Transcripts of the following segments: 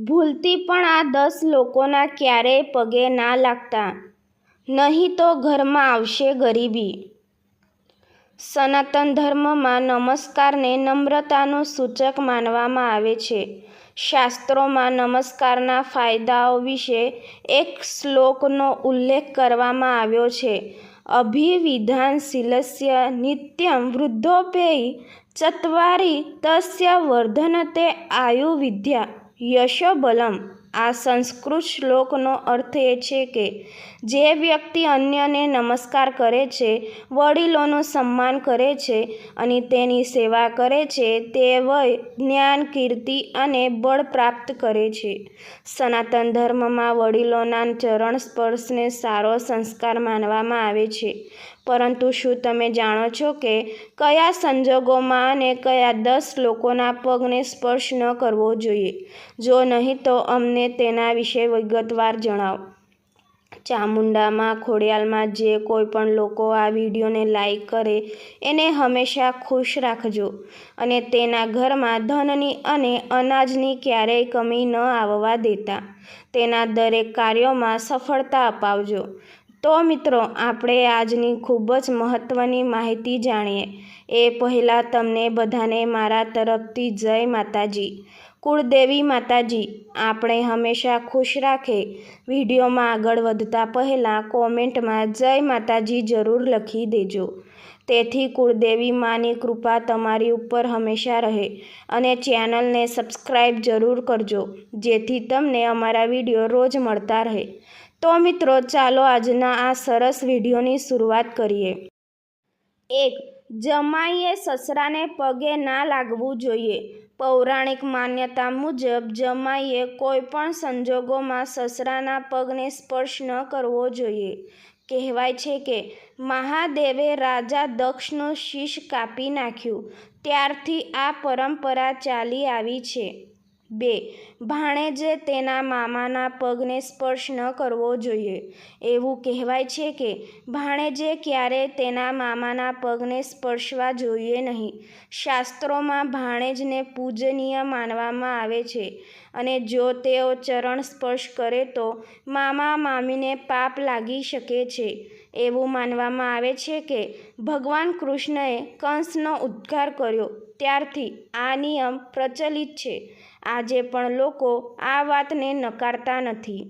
ભૂલથી પણ આ 10 લોકોના ક્યારેય પગે ના લાગતા, નહીં તો ઘરમાં આવશે ગરીબી. સનાતન ધર્મમાં નમસ્કારને નમ્રતાનું સૂચક માનવામાં આવે છે. શાસ્ત્રોમાં નમસ્કારના ફાયદાઓ વિશે એક શ્લોકનો ઉલ્લેખ કરવામાં આવ્યો છે. અભિવિધાનશીલસ્ય નિત્યં વૃદ્ધોપેય ચત્વારી તસ્ય વર્ધનતે આયુર્વિદ્યા યશો બલમ. આ સંસ્કૃત શ્લોકનો અર્થ એ છે કે જે વ્યક્તિ અન્યને નમસ્કાર કરે છે, વડીલોનું સન્માન કરે છે અને તેની સેવા કરે છે, તે વય, જ્ઞાન, કીર્તિ અને બળ પ્રાપ્ત કરે છે. સનાતન ધર્મમાં વડીલોના ચરણ સ્પર્શને સારો સંસ્કાર માનવામાં આવે છે. પરંતુ શું તમે જાણો છો કે કયા સંજોગોમાં અને કયા 10 લોકોના પગને સ્પર્શ ન કરવો જોઈએ? જો નહીં તો અમને તેના વિશે વિગતવાર જણાવો. ચામુંડામાં, ખોડિયાલમાં જે કોઈ પણ લોકો આ વિડીયોને લાઈક કરે એને હંમેશા ખુશ રાખજો અને તેના ઘરમાં ધનની અને અનાજની ક્યારેય કમી ન આવવા દેતા. તેના દરેક કાર્યોમાં સફળતા અપાવજો. તો મિત્રો, આપણે આજની ખૂબ જ મહત્ત્વની માહિતી જાણીએ એ પહેલાં તમને બધાને મારા તરફથી જય માતાજી. કુળદેવી માતાજી આપણે હંમેશા ખુશ રાખે. વિડીયોમાં આગળ વધતા પહેલાં કોમેન્ટમાં જય માતાજી જરૂર લખી દેજો. તેથી કુળદેવી માની કૃપા તમારી ઉપર હંમેશા રહે. અને ચેનલને સબસ્ક્રાઈબ જરૂર કરજો જેથી તમને અમારા વિડીયો રોજ મળતા રહે. તો મિત્રો, ચાલો આજના આ સરસ વિડીયોની શરૂઆત કરીએ. 1. જમાઈએ સસરાને પગે ના લાગવું જોઈએ. પૌરાણિક માન્યતા મુજબ જમાઈએ કોઈ પણ સંજોગોમાં સસરાના પગને સ્પર્શ ન કરવો જોઈએ. કહેવાય છે કે મહાદેવે રાજા દક્ષનું શીશ કાપી નાખ્યું ત્યારથી આ પરંપરા ચાલી આવી છે. 2. ભાણેજે તેના મામાના પગને સ્પર્શ ન કરવો જોઈએ. એવું કહેવાય છે કે ભાણેજે ક્યારેય તેના મામાના પગને સ્પર્શવા જોઈએ નહીં. શાસ્ત્રોમાં ભાણેજને પૂજનીય માનવામાં આવે છે અને જો તેઓ ચરણ સ્પર્શ કરે તો મામા મામીને પાપ લાગી શકે છે. એવું માનવામાં આવે છે કે ભગવાન કૃષ્ણએ કંસનો ઉદ્ધાર કર્યો ત્યારથી આ નિયમ પ્રચલિત છે. આજે પણ લોકો આ વાતને નકારતા નથી.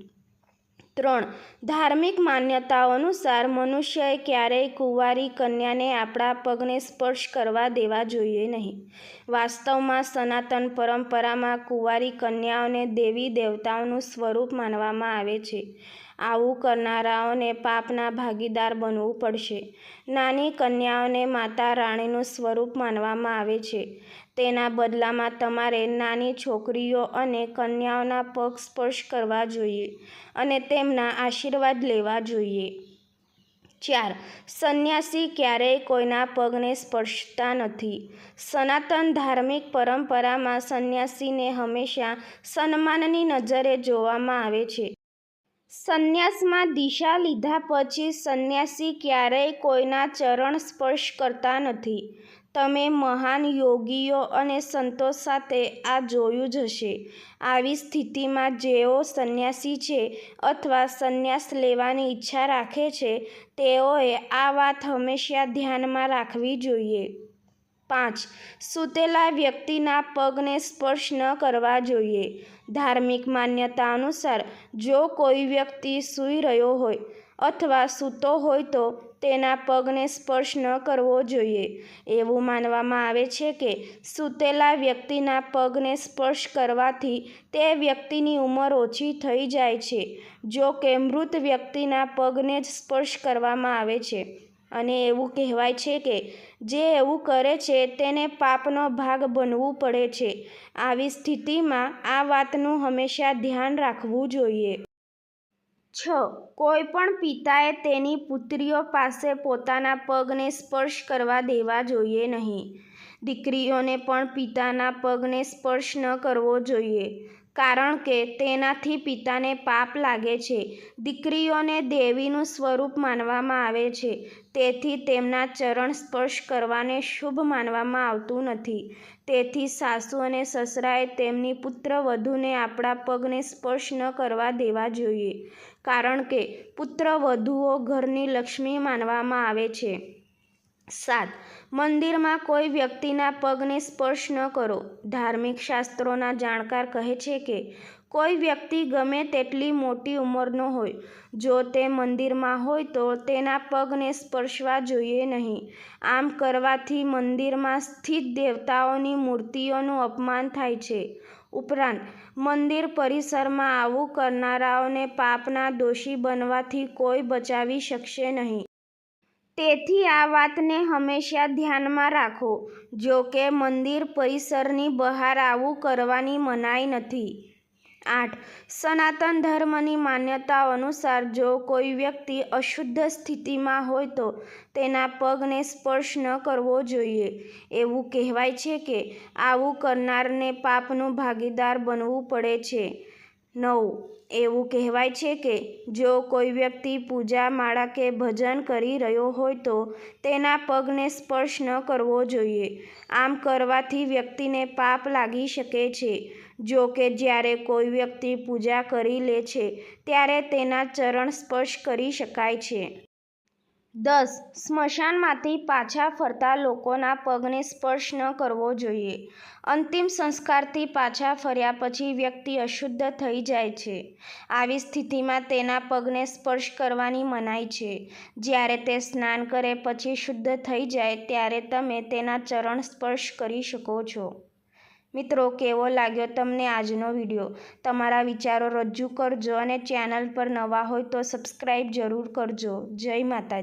3. ધાર્મિક માન્યતાઓ અનુસાર મનુષ્યએ ક્યારેય કુંવારી કન્યાને આપણા પગને સ્પર્શ કરવા દેવા જોઈએ નહીં. વાસ્તવમાં સનાતન પરંપરામાં કુંવારી કન્યાઓને દેવી દેવતાઓનું સ્વરૂપ માનવામાં આવે છે. આવું કરનારાઓને પાપના ભાગીદાર બનવું પડશે. નાની કન્યાઓને માતા રાણીનું સ્વરૂપ માનવામાં આવે છે. તેના બદલામાં તમારે નાની છોકરીઓ અને કન્યાઓના પગ સ્પર્શ કરવા જોઈએ અને તેમના આશીર્વાદ લેવા જોઈએ. 4. સંન્યાસી ક્યારેય કોઈના પગને સ્પર્શતા નથી. સનાતન ધાર્મિક પરંપરામાં સંન્યાસીને હંમેશા સન્માનની નજરે જોવામાં આવે છે. સંન્યાસમાં દીક્ષા લીધા પછી સંન્યાસી ક્યારેય કોઈના ચરણ સ્પર્શ કરતા નથી. તમે મહાન યોગીઓ અને સંતો સાથે આ જોયું જ હશે. આવી સ્થિતિમાં જેઓ સંન્યાસી છે અથવા સંન્યાસ લેવાની ઈચ્છા રાખે છે તેઓએ આ વાત હંમેશા ધ્યાનમાં રાખવી જોઈએ. 5. સૂતેલા વ્યક્તિના પગને સ્પર્શ ન કરવા જોઈએ. ધાર્મિક માન્યતા અનુસાર જો કોઈ વ્યક્તિ સૂઈ રહ્યો હોય અથવા સૂતો હોય તો તેના પગને સ્પર્શ ન કરવો જોઈએ. એવું માનવામાં આવે છે કે સૂતેલા વ્યક્તિના પગને સ્પર્શ કરવાથી તે વ્યક્તિની ઉંમર ઓછી થઈ જાય છે. જો કે મૃત વ્યક્તિના પગને જ સ્પર્શ કરવામાં આવે છે અને એવું કહેવાય છે કે જે એવું કરે છે તેને પાપનો ભાગ બનવું પડે છે. આવી સ્થિતિમાં આ વાતનું હંમેશા ધ્યાન રાખવું જોઈએ. 6. કોઈ પણ પિતાએ તેની પુત્રીઓ પાસે પોતાના પગને સ્પર્શ કરવા દેવા જોઈએ નહીં. દીકરીઓને પણ પિતાના પગને સ્પર્શ ન કરવો જોઈએ. કારણ કે તેનાથી પિતાને પાપ લાગે છે. દીકરીઓને દેવીનું સ્વરૂપ માનવામાં આવે છે, તેથી તેમના ચરણ સ્પર્શ કરવાને શુભ માનવામાં આવતું નથી. તેથી સાસુ અને સસરાએ તેમની પુત્રવધૂને આપણા પગને સ્પર્શ ન કરવા દેવા જોઈએ, કારણ કે પુત્રવધૂઓ ઘરની લક્ષ્મી માનવામાં આવે છે. 7. મંદિરમાં કોઈ વ્યક્તિના પગને સ્પર્શ ન કરો. ધાર્મિક શાસ્ત્રોના જાણકાર કહે છે કે કોઈ વ્યક્તિ ગમે તેટલી મોટી ઉંમરનો હોય, જો તે મંદિરમાં હોય તો તેના પગને સ્પર્શવા જોઈએ નહીં. આમ કરવાથી મંદિરમાં સ્થિત દેવતાઓની મૂર્તિઓનું અપમાન થાય છે. ઉપરાંત મંદિર પરિસરમાં આવું કરનારાઓને પાપના દોષી બનવાથી કોઈ બચાવી શકશે નહીં. તેથી આ વાતને હંમેશા ધ્યાનમાં રાખો. જો કે મંદિર પરિસરની બહાર આવું કરવાની મનાઈ નથી. 8. સનાતન ધર્મની માન્યતાઓ અનુસાર જો કોઈ વ્યક્તિ અશુદ્ધ સ્થિતિમાં હોય તો તેના પગને સ્પર્શ ન કરવો જોઈએ. એવું કહેવાય છે કે આવું કરનારને પાપનું ભાગીદાર બનવું પડે છે. 9. એવું કહેવાય છે કે જો કોઈ વ્યક્તિ પૂજા, માળા કે ભજન કરી રહ્યો હોય તો તેના પગને સ્પર્શ ન કરવો જોઈએ. આમ કરવાથી વ્યક્તિને પાપ લાગી શકે છે. જો કે જ્યારે કોઈ વ્યક્તિ પૂજા કરી લે છે ત્યારે તેના ચરણ સ્પર્શ કરી શકાય છે. 10. સ્મશાનમાંથી પાછા ફરતા લોકોના પગને સ્પર્શ ન કરવો જોઈએ. અંતિમ સંસ્કારથી પાછા ફર્યા પછી વ્યક્તિ અશુદ્ધ થઈ જાય છે. આવી સ્થિતિમાં તેના પગને સ્પર્શ કરવાની મનાઈ છે. જ્યારે તે સ્નાન કરે પછી શુદ્ધ થઈ જાય ત્યારે તમે તેના ચરણ સ્પર્શ કરી શકો છો. મિત્રો, કેવો લાગ્યો તમને આજનો વિડીયો? તમારા વિચારો રજૂ કરજો અને ચેનલ પર નવા હોય તો સબસ્ક્રાઈબ જરૂર કરજો. જય માતાજી.